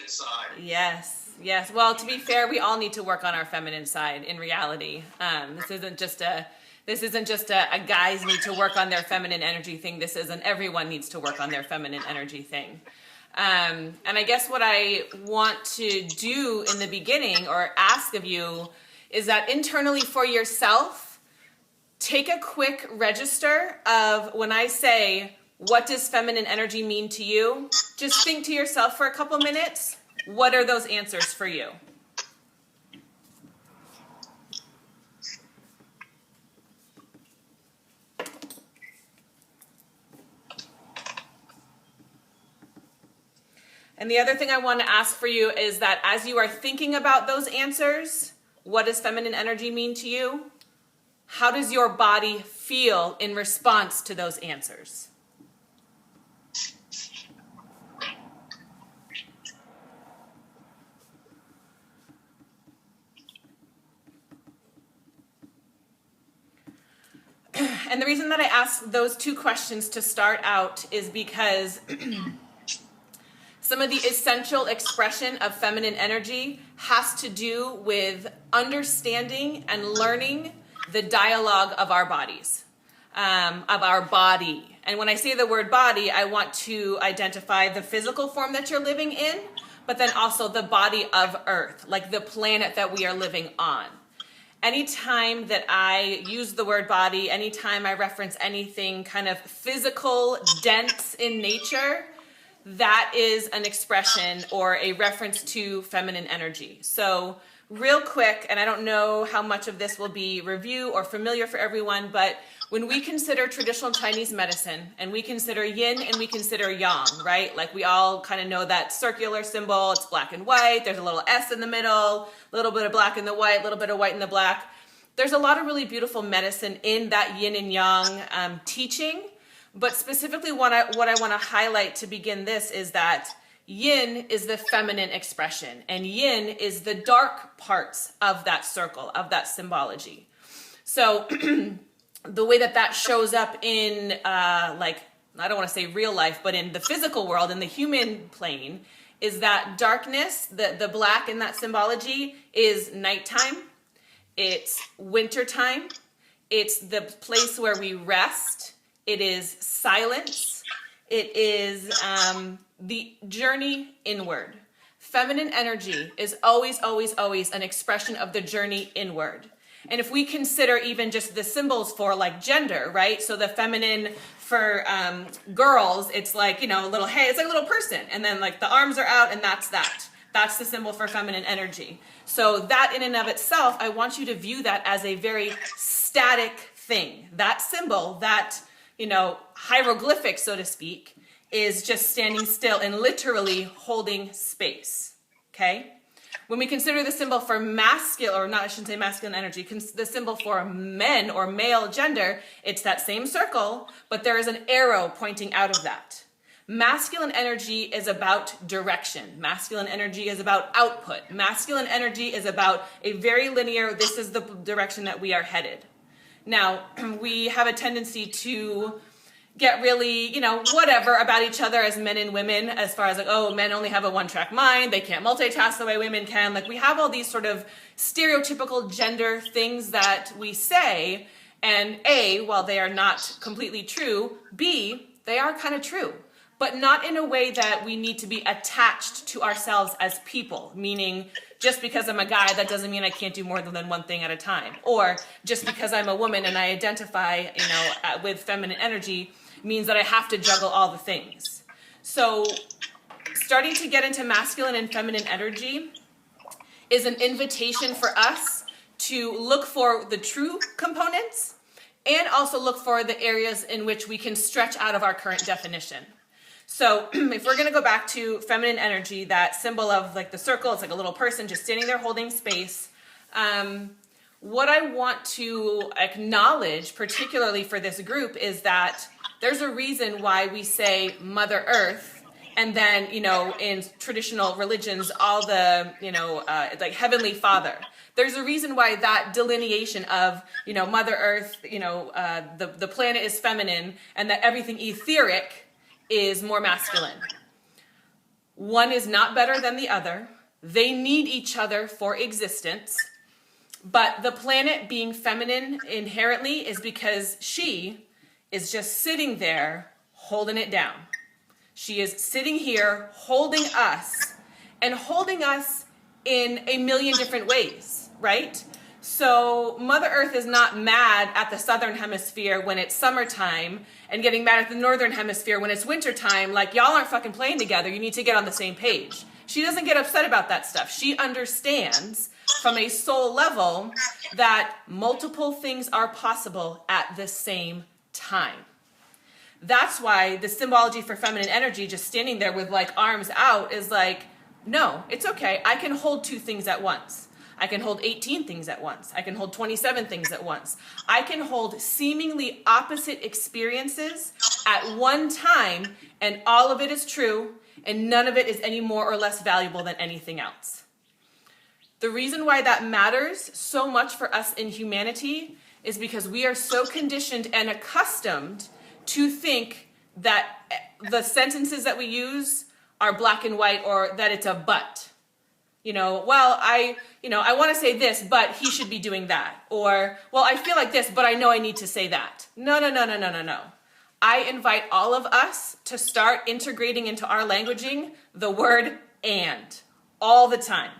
feminine side. Yes, yes. Well, to be fair, we all need to work on our feminine side in reality. This isn't just a guys need to work on their feminine energy thing. This isn't everyone needs to work on their feminine energy thing. And I guess what I want to do in the beginning or ask of you is that internally for yourself, take a quick register of when I say, what does feminine energy mean to you? Just think to yourself for a couple minutes, what are those answers for you? And the other thing I want to ask for you is that as you are thinking about those answers, what does feminine energy mean to you? How does your body feel in response to those answers? And the reason that I ask those two questions to start out is because some of the essential expression of feminine energy has to do with understanding and learning the dialogue of our bodies, of our body. And when I say the word body, I want to identify the physical form that you're living in, but then also the body of Earth, like the planet that we are living on. Anytime that I use the word body, anytime I reference anything kind of physical, dense in nature, that is an expression or a reference to feminine energy. So real quick, and I don't know how much of this will be review or familiar for everyone, but when we consider traditional Chinese medicine and we consider yin and we consider yang, right? Like we all kind of know that circular symbol, it's black and white, there's a little S in the middle, a little bit of black in the white, a little bit of white in the black. There's a lot of really beautiful medicine in that yin and yang teaching, but specifically what I want to highlight to begin this is that yin is the feminine expression and yin is the dark parts of that circle, of that symbology. So the way that shows up in like, I don't want to say real life, but in the physical world, in the human plane, is that darkness, the black in that symbology is nighttime, it's wintertime, it's the place where we rest, it is silence, it is the journey inward. Feminine energy is always, always, always an expression of the journey inward. And if we consider even just the symbols for like gender, right? So the feminine for girls, it's like, you know, a little, hey, it's like a little person. And then like the arms are out and that's that. That's the symbol for feminine energy. So that in and of itself, I want you to view that as a very static thing. That symbol, that, you know, hieroglyphic, so to speak, is just standing still and literally holding space, okay? When we consider the symbol for masculine, or not, I shouldn't say masculine energy, the symbol for men or male gender, it's that same circle, but there is an arrow pointing out of that. Masculine energy is about direction. Masculine energy is about output. Masculine energy is about a very linear, this is the direction that we are headed. Now, we have a tendency to get really, you know, whatever about each other as men and women, as far as like, oh, men only have a one-track mind, they can't multitask the way women can. Like we have all these sort of stereotypical gender things that we say, and A, while they are not completely true, B, they are kind of true, but not in a way that we need to be attached to ourselves as people, meaning just because I'm a guy, that doesn't mean I can't do more than one thing at a time. Or just because I'm a woman and I identify, you know, with feminine energy means that I have to juggle all the things. So starting to get into masculine and feminine energy is an invitation for us to look for the true components and also look for the areas in which we can stretch out of our current definition. So if we're going to go back to feminine energy, that symbol of like the circle, it's like a little person just standing there holding space. What I want to acknowledge, particularly for this group, is that there's a reason why we say Mother Earth, and then, you know, in traditional religions, all the, you know, like Heavenly Father. There's a reason why that delineation of, you know, Mother Earth, you know, the planet is feminine, and that everything etheric is more masculine. One is not better than the other. They need each other for existence. But the planet being feminine inherently is because she is just sitting there holding it down. She is sitting here holding us, and holding us in a million different ways, right? So Mother Earth is not mad at the Southern Hemisphere when it's summertime and getting mad at the Northern Hemisphere when it's wintertime. Like, y'all aren't fucking playing together. You need to get on the same page. She doesn't get upset about that stuff. She understands from a soul level that multiple things are possible at the same time. That's why the symbology for feminine energy, just standing there with like arms out, is like, no, it's okay. I can hold two things at once. I can hold 18 things at once. I can hold 27 things at once. I can hold seemingly opposite experiences at one time, and all of it is true, and none of it is any more or less valuable than anything else. The reason why that matters so much for us in humanity is because we are so conditioned and accustomed to think that the sentences that we use are black and white, or that it's a but. You know, well, I want to say this, but he should be doing that. Or, well, I feel like this, but I know I need to say that. No. I invite all of us to start integrating into our languaging the word and all the time.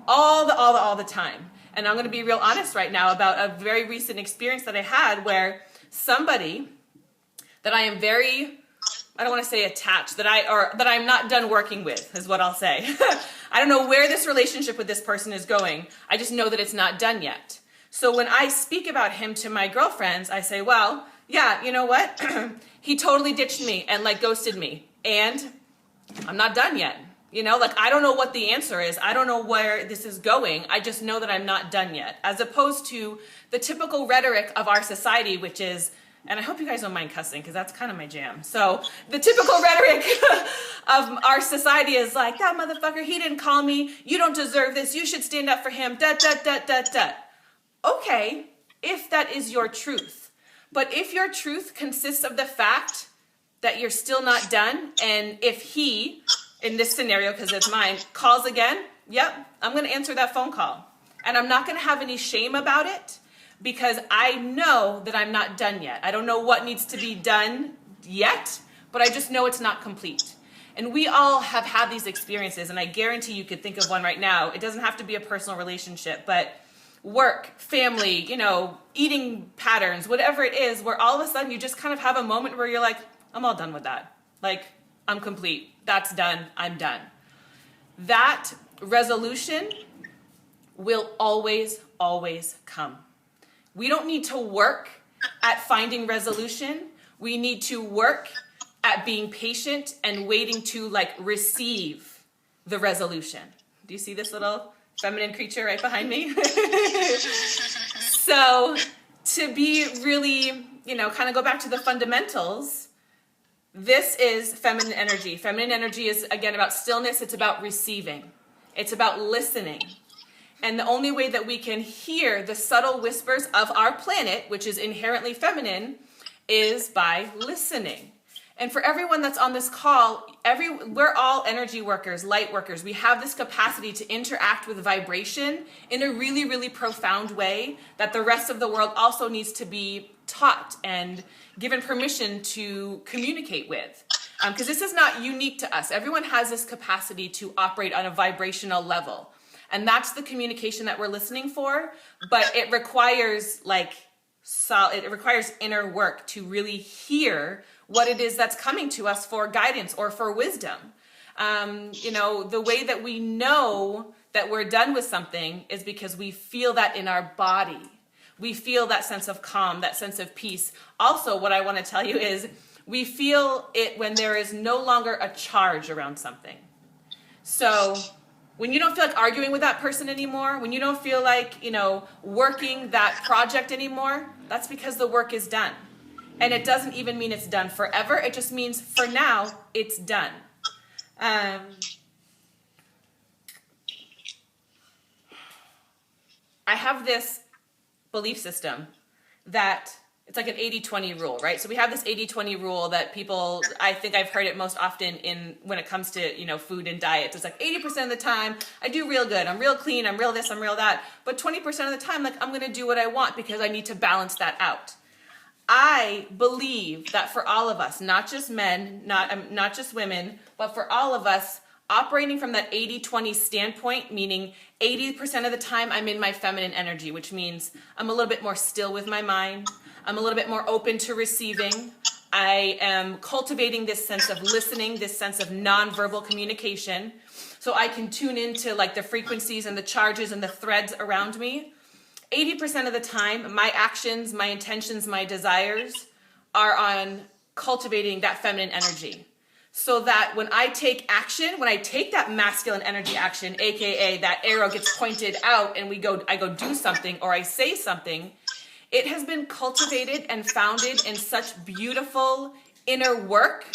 All the time. And I'm going to be real honest right now about a very recent experience that I had where somebody that I am very, I don't want to say attached, that I'm not done working with is what I'll say. I don't know where this relationship with this person is going. I just know that it's not done yet. So when I speak about him to my girlfriends, I say, well, yeah, you know what? He totally ditched me and like ghosted me. And I'm not done yet. You know, like, I don't know what the answer is. I don't know where this is going. I just know that I'm not done yet. As opposed to the typical rhetoric of our society, which is, and I hope you guys don't mind cussing because that's kind of my jam. So the typical rhetoric of our society is like, that motherfucker, he didn't call me. You don't deserve this. You should stand up for him. Okay, if that is your truth. But if your truth consists of the fact that you're still not done, and if he, in this scenario, because it's mine, calls again, yep, I'm going to answer that phone call. And I'm not going to have any shame about it because I know that I'm not done yet. I don't know what needs to be done yet, but I just know it's not complete. And we all have had these experiences, and I guarantee you could think of one right now. It doesn't have to be a personal relationship, but work, family, you know, eating patterns, whatever it is, where all of a sudden you just kind of have a moment where you're like, I'm all done with that. Like, I'm complete. That's done. I'm done. That resolution will always, always come. We don't need to work at finding resolution. We need to work at being patient and waiting to like receive the resolution. Do you see this little feminine creature right behind me? So to be really, you know, kind of go back to the fundamentals, this is feminine energy. Feminine energy is, again, about stillness. It's about receiving. It's about listening. And the only way that we can hear the subtle whispers of our planet, which is inherently feminine, is by listening. And for everyone that's on this call, we're all energy workers, light workers. We have this capacity to interact with vibration in a really, really profound way that the rest of the world also needs to be taught and given permission to communicate with. Because this is not unique to us. Everyone has this capacity to operate on a vibrational level. And that's the communication that we're listening for. But it requires it requires inner work to really hear what it is that's coming to us for guidance or for wisdom. You know, the way that we know that we're done with something is because we feel that in our body. We feel that sense of calm, that sense of peace. Also, what I want to tell you is we feel it when there is no longer a charge around something. So when you don't feel like arguing with that person anymore, when you don't feel like, you know, working that project anymore, that's because the work is done. And it doesn't even mean it's done forever. It just means for now, it's done. I have this belief system that it's like an 80-20 rule, right? So we have this 80-20 rule that people, I think I've heard it most often in when it comes to, food and diets. It's like 80% of the time I do real good. I'm real clean. I'm real this, I'm real that. But 20% of the time, like, I'm going to do what I want because I need to balance that out. I believe that for all of us, not just men, not just women, but for all of us, operating from that 80-20 standpoint, meaning 80% of the time I'm in my feminine energy, which means I'm a little bit more still with my mind. I'm a little bit more open to receiving. I am cultivating this sense of listening, this sense of nonverbal communication, so I can tune into like the frequencies and the charges and the threads around me. 80% of the time, my actions, my intentions, my desires are on cultivating that feminine energy. So that when I take action, when I take that masculine energy action, aka that arrow gets pointed out and I go do something or I say something, it has been cultivated and founded in such beautiful inner work,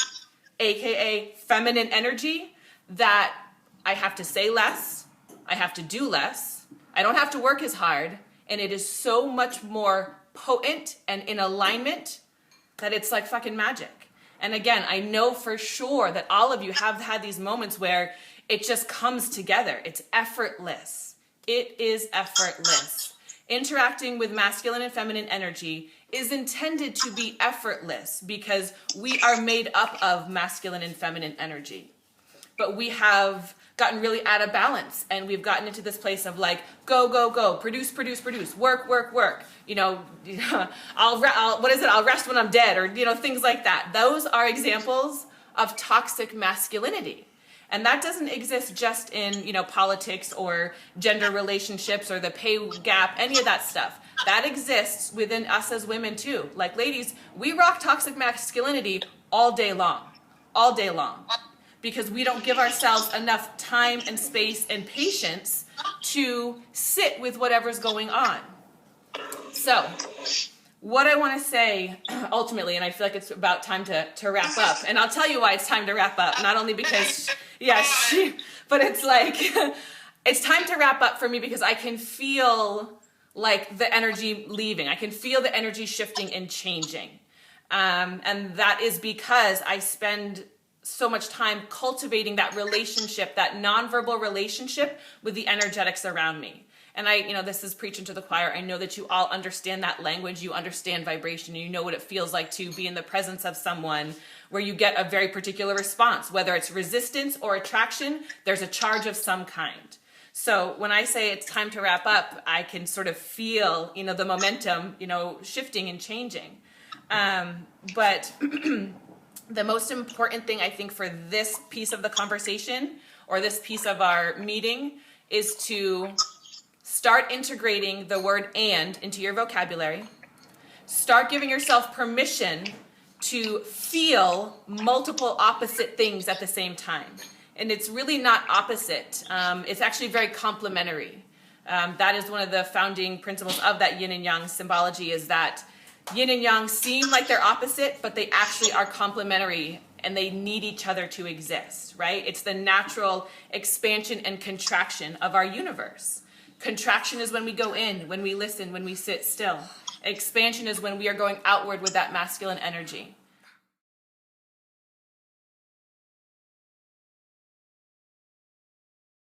aka feminine energy, that I have to say less, I have to do less, I don't have to work as hard, and it is so much more potent and in alignment that it's like fucking magic. And again, I know for sure that all of you have had these moments where it just comes together. It's effortless. It is effortless. Interacting with masculine and feminine energy is intended to be effortless because we are made up of masculine and feminine energy. But we have gotten really out of balance, and we've gotten into this place of like, go, go, go, produce, produce, produce, work, work, work. I'll rest when I'm dead, or things like that. Those are examples of toxic masculinity. And that doesn't exist just in, politics or gender relationships or the pay gap, any of that stuff. That exists within us as women too. Like, ladies, we rock toxic masculinity all day long, because we don't give ourselves enough time and space and patience to sit with whatever's going on. So, what I want to say ultimately, and I feel like it's about time to wrap up, and I'll tell you why it's time to wrap up, not only because, but it's like, it's time to wrap up for me because I can feel like the energy leaving. I can feel the energy shifting and changing. And that is because I spend so much time cultivating that relationship, that nonverbal relationship with the energetics around me. And this is preaching to the choir. I know that you all understand that language. You understand vibration. You know what it feels like to be in the presence of someone where you get a very particular response, whether it's resistance or attraction, there's a charge of some kind. So when I say it's time to wrap up, I can sort of feel, the momentum, shifting and changing. But the most important thing I think for this piece of the conversation or this piece of our meeting is to start integrating the word "and" into your vocabulary. Start giving yourself permission to feel multiple opposite things at the same time. And it's really not opposite. It's actually very complementary. That is one of the founding principles of that yin and yang symbology, is that yin and yang seem like they're opposite, but they actually are complementary and they need each other to exist, right? It's the natural expansion and contraction of our universe. Contraction is when we go in, when we listen, when we sit still. Expansion is when we are going outward with that masculine energy.